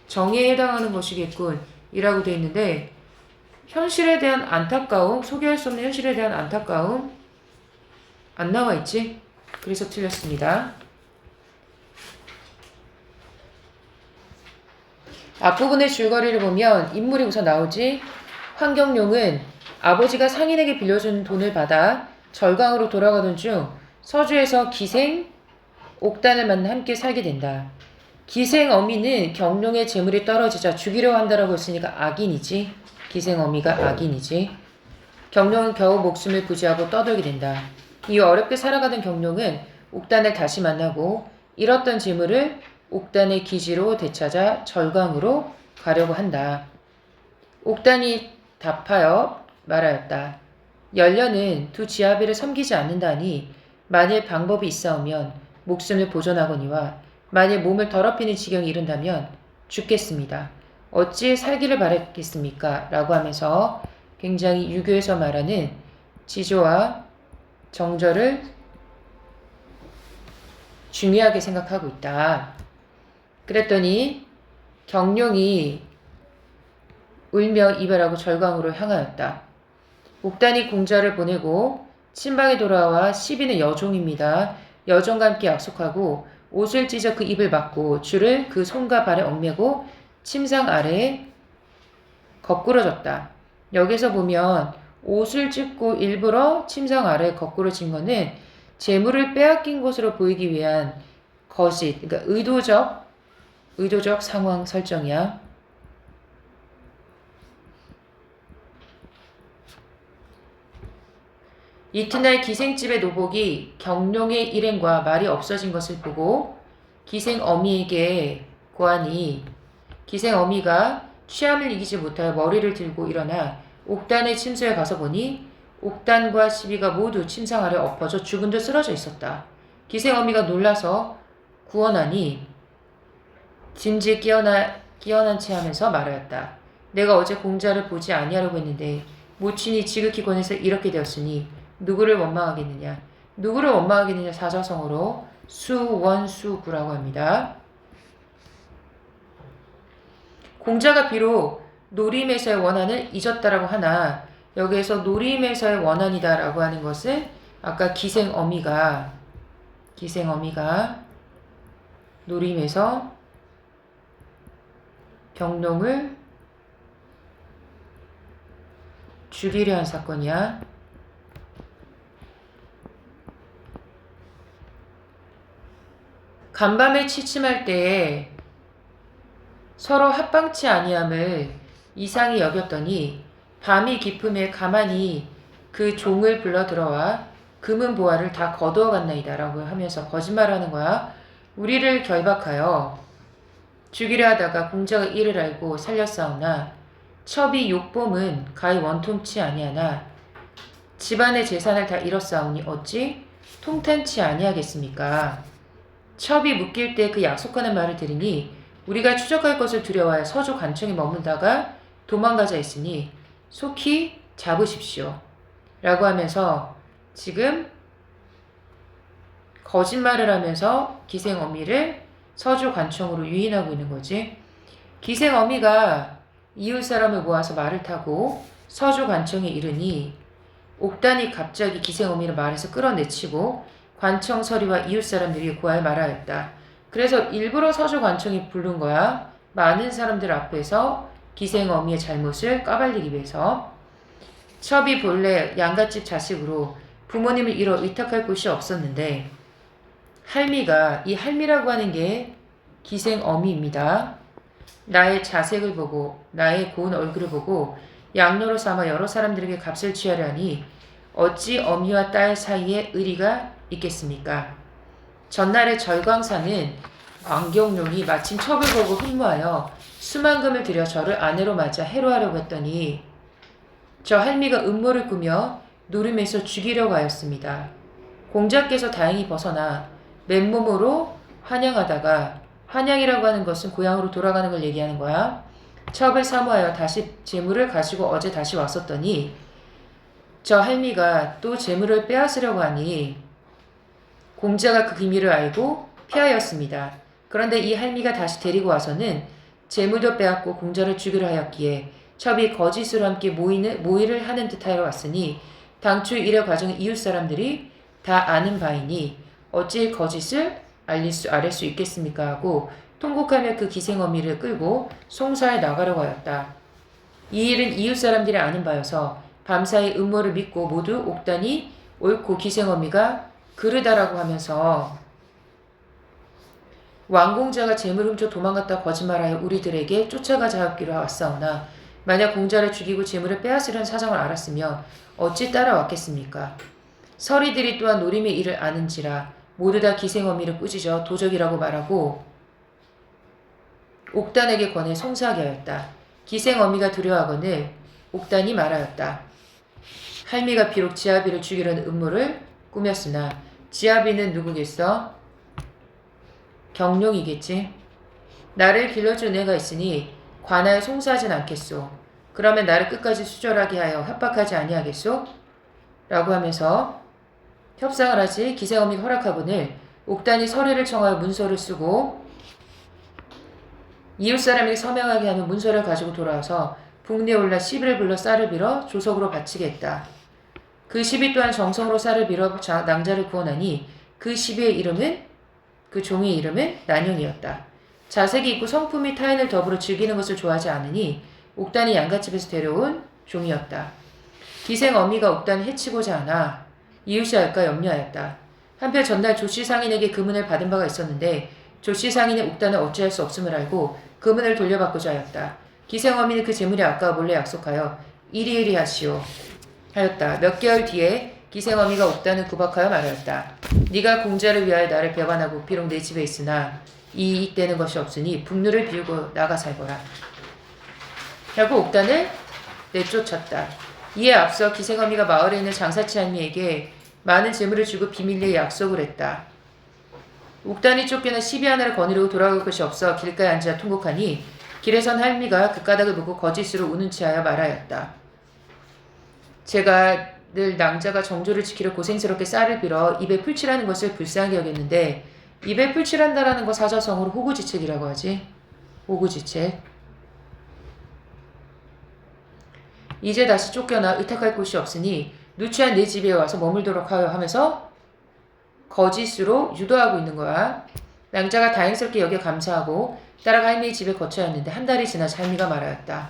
정의에 해당하는 것이겠군 이라고 되어 있는데 현실에 대한 안타까움, 소개할 수 없는 현실에 대한 안타까움 안 나와 있지? 그래서 틀렸습니다. 앞부분의 줄거리를 보면 인물이 우선 나오지. 환경용은 아버지가 상인에게 빌려준 돈을 받아 절강으로 돌아가던 중 서주에서 기생, 옥단을 만나 함께 살게 된다. 기생 어미는 경룡의 재물이 떨어지자 죽이려 한다라고 했으니까 악인이지. 기생 어미가 악인이지. 경룡은 겨우 목숨을 부지하고 떠돌게 된다. 이후 어렵게 살아가던 경룡은 옥단을 다시 만나고 잃었던 재물을 옥단의 기지로 되찾아 절강으로 가려고 한다. 옥단이 답하여 말하였다. 연려는 두 지아비를 섬기지 않는다니 만일 방법이 있사오면 목숨을 보존하거니와 만일 몸을 더럽히는 지경에 이른다면 죽겠습니다. 어찌 살기를 바랐겠습니까? 라고 하면서 굉장히 유교에서 말하는 지조와 정절을 중요하게 생각하고 있다. 그랬더니 경룡이 울며 이별하고 절강으로 향하였다. 옥단이 공자를 보내고 친방에 돌아와 시비는 여종입니다. 여종과 함께 약속하고 옷을 찢어 그 입을 막고 줄을 그 손과 발에 얽매고 침상 아래에 거꾸로 졌다. 여기서 보면 옷을 찢고 일부러 침상 아래에 거꾸로 진 거는 재물을 빼앗긴 것으로 보이기 위한 거짓, 그러니까 의도적 상황 설정이야. 이튿날 기생집의 노복이 경룡의 일행과 말이 없어진 것을 보고 기생어미에게 고하니 기생어미가 취함을 이기지 못하여 머리를 들고 일어나 옥단의 침소에 가서 보니 옥단과 시비가 모두 침상 아래 엎어져 죽은 듯 쓰러져 있었다. 기생어미가 놀라서 구원하니 짐짓 끼어난 채 하면서 말하였다. 내가 어제 공자를 보지 아니하려고 했는데 모친이 지극히 권해서 이렇게 되었으니 누구를 원망하겠느냐. 누구를 원망하겠느냐 사자성어로 수원수구라고 합니다. 공자가 비록 노림에서의 원한을 잊었다라고 하나 여기에서 노림에서의 원한이다라고 하는 것은 아까 기생어미가 노림에서 경룡을 죽이려 한 사건이야. 간밤에 취침할 때에 서로 합방치 아니함을 이상히 여겼더니 밤이 깊음에 가만히 그 종을 불러 들어와 금은 보화를 다 거두어 갔나이다 라고 하면서 거짓말하는 거야. 우리를 결박하여 죽이려 하다가 공자가 이를 알고 살렸사오나 첩이 욕범은 가히 원통치 아니하나 집안의 재산을 다 잃었사오니 어찌 통탄치 아니하겠습니까? 첩이 묶일 때 그 약속하는 말을 들으니 우리가 추적할 것을 두려워하여 서주 관청에 머문다가 도망가자 했으니 속히 잡으십시오. 라고 하면서 지금 거짓말을 하면서 기생어미를 서주 관청으로 유인하고 있는 거지. 기생어미가 이웃 사람을 모아서 말을 타고 서주 관청에 이르니 옥단이 갑자기 기생어미를 말에서 끌어내치고 관청 서리와 이웃 사람들이 구하여 말하였다. 그래서 일부러 서주 관청이 부른 거야. 많은 사람들 앞에서 기생어미의 잘못을 까발리기 위해서. 첩이 본래 양갓집 자식으로 부모님을 잃어 의탁할 곳이 없었는데 할미가 이 할미라고 하는 게 기생어미입니다. 나의 자색을 보고 나의 고운 얼굴을 보고 양로로 삼아 여러 사람들에게 값을 취하려 하니 어찌 어미와 딸 사이에 의리가 있겠습니까? 전날에 절광사는 왕경룡이 마침 첩을 보고 흠모하여 수만금을 들여 저를 아내로 맞아 해로하려고 했더니 저 할미가 음모를 꾸며 노름에서 죽이려고 하였습니다. 공자께서 다행히 벗어나 맨몸으로 환영하다가 환영이라고 하는 것은 고향으로 돌아가는 걸 얘기하는 거야. 첩을 사모하여 다시 재물을 가지고 어제 다시 왔었더니 저 할미가 또 재물을 빼앗으려고 하니 공자가 그 비밀을 알고 피하였습니다. 그런데 이 할미가 다시 데리고 와서는 재물도 빼앗고 공자를 죽이려 하였기에 첩이 거짓으로 함께 모의를 하는 듯하여 왔으니 당초 일의 과정을 이웃 사람들이 다 아는 바이니 어찌 거짓을 아릴 수 있겠습니까 하고 통곡하며 그 기생어미를 끌고 송사에 나가려고 하였다. 이 일은 이웃 사람들이 아는 바여서 밤사이 음모를 믿고 모두 옥단이 옳고 기생어미가 그르다라고 하면서 왕공자가 재물 훔쳐 도망갔다 거짓말하여 우리들에게 쫓아가자 하기로 왔사오나 만약 공자를 죽이고 재물을 빼앗으려는 사정을 알았으며 어찌 따라왔겠습니까? 서리들이 또한 노림의 일을 아는지라 모두 다 기생어미를 꾸짖어 도적이라고 말하고 옥단에게 권해 송사하게 하였다. 기생어미가 두려워하거늘 옥단이 말하였다. 할미가 비록 지아비를 죽이려는 음모를 꾸몄으나 지아비는 누구겠어? 경룡이겠지. 나를 길러준 애가 있으니 관하여 송사하진 않겠소. 그러면 나를 끝까지 수절하게 하여 협박하지 아니하겠소? 라고 하면서 협상을 하지 기생어미가 허락하거늘 옥단이 서류를 청하여 문서를 쓰고 이웃 사람에게 서명하게 하는 문서를 가지고 돌아와서 북내에 올라 시비를 불러 쌀을 빌어 조석으로 바치게 했다. 그 시비 또한 정성으로 쌀을 빌어 낭자를 구원하니 그 시비의 이름은 그 종의 이름은 난영이었다. 자색이 있고 성품이 타인을 더불어 즐기는 것을 좋아하지 않으니 옥단이 양갓집에서 데려온 종이었다. 기생 어미가 옥단을 해치고자 하나 이웃이 할까 염려하였다. 한편 전날 조씨 상인에게 금은을 받은 바가 있었는데 조씨 상인은 옥단을 어찌할 수 없음을 알고 금은을 돌려받고자 하였다. 기생 어미는 그 재물이 아까 몰래 약속하여 이리이리 하시오 하였다. 몇 개월 뒤에 기생어미가 옥단을 구박하여 말하였다. 네가 공자를 위하여 나를 배반하고 비록 내 집에 있으나 이익되는 것이 없으니 북루를 비우고 나가 살거라. 하고 옥단을 내쫓았다. 이에 앞서 기생어미가 마을에 있는 장사치 할미에게 많은 재물을 주고 비밀리에 약속을 했다. 옥단이 쫓겨나 시비 하나를 거느리고 돌아갈 것이 없어 길가에 앉아 통곡하니 길에선 할미가 그 까닭을 보고 거짓으로 우는 체하여 말하였다. 제가 늘 낭자가 정조를 지키려 고생스럽게 쌀을 빌어 입에 풀칠하는 것을 불쌍하게 여겼는데 입에 풀칠한다라는 거 사자성어로 호구지책이라고 하지. 호구지책. 이제 다시 쫓겨나 의탁할 곳이 없으니 누추한 내 집에 와서 머물도록 하여 하면서 거짓으로 유도하고 있는 거야. 낭자가 다행스럽게 여겨 감사하고 따라가 할미의 집에 거처였는데 한 달이 지나자 할미가 말하였다.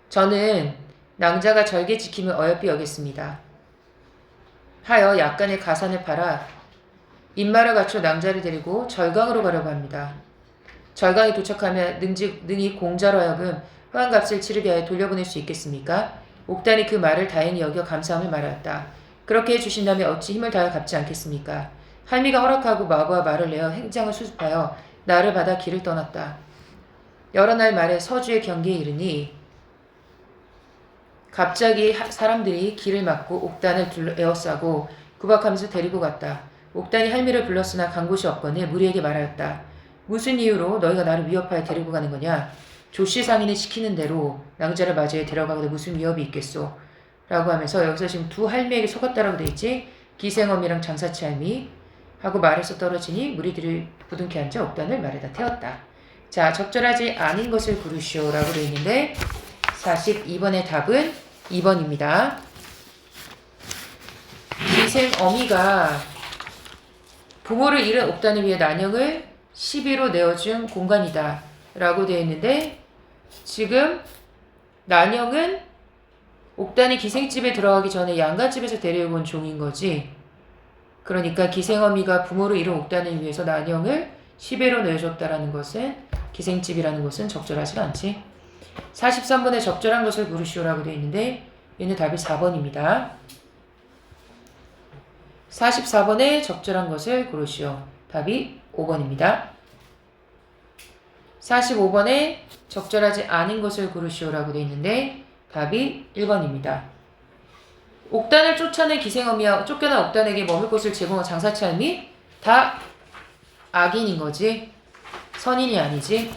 저는 낭자가 절개 지킴을 어여삐 여겼습니다. 하여 약간의 가산을 팔아 인마를 갖춰 낭자를 데리고 절강으로 가려고 합니다. 절강에 도착하면 능히 공자로 하여금 화환값을 치르게 하여 돌려보낼 수 있겠습니까? 옥단이 그 말을 다행히 여겨 감사함을 말하였다. 그렇게 해주신다면 어찌 힘을 다하여 갚지 않겠습니까? 할미가 허락하고 마부와 말을 내어 행장을 수습하여 나를 받아 길을 떠났다. 여러 날 말에 서주의 경계에 이르니 갑자기 사람들이 길을 막고 옥단을 에워싸고 구박하면서 데리고 갔다. 옥단이 할미를 불렀으나 간 곳이 없거늘 무리에게 말하였다. 무슨 이유로 너희가 나를 위협하여 데리고 가는 거냐? 조씨 상인이 시키는 대로 낭자를 맞이해 데려가는데 무슨 위협이 있겠소? 라고 하면서 여기서 지금 두 할미에게 속았다라고 돼 있지? 기생어미랑 장사치 할미 하고 말에서 떨어지니 무리들이 부둥켜 앉아 옥단을 말에다 태웠다. 자, 적절하지 않은 것을 고르시오 라고 돼 있는데 42번의 답은 2번입니다. 기생어미가 부모를 잃은 옥단을 위해 난영을 시비로 내어준 공간이다 라고 되어 있는데 지금 난영은 옥단이 기생집에 들어가기 전에 양갓집에서 데려온 종인 거지. 그러니까 기생어미가 부모를 잃은 옥단을 위해서 난영을 시비로 내줬다라는 것은 기생집이라는 것은 적절하지가 않지. 43번에 적절한 것을 고르시오라고 되어 있는데 얘는 답이 4번입니다. 44번에 적절한 것을 고르시오. 답이 5번입니다. 45번에 적절하지 않은 것을 고르시오라고 되어 있는데 답이 1번입니다. 옥단을 쫓아낸 기생어미와 쫓겨난 옥단에게 먹을 것을 제공한 장사치 않음이 다 악인인 거지. 선인이 아니지.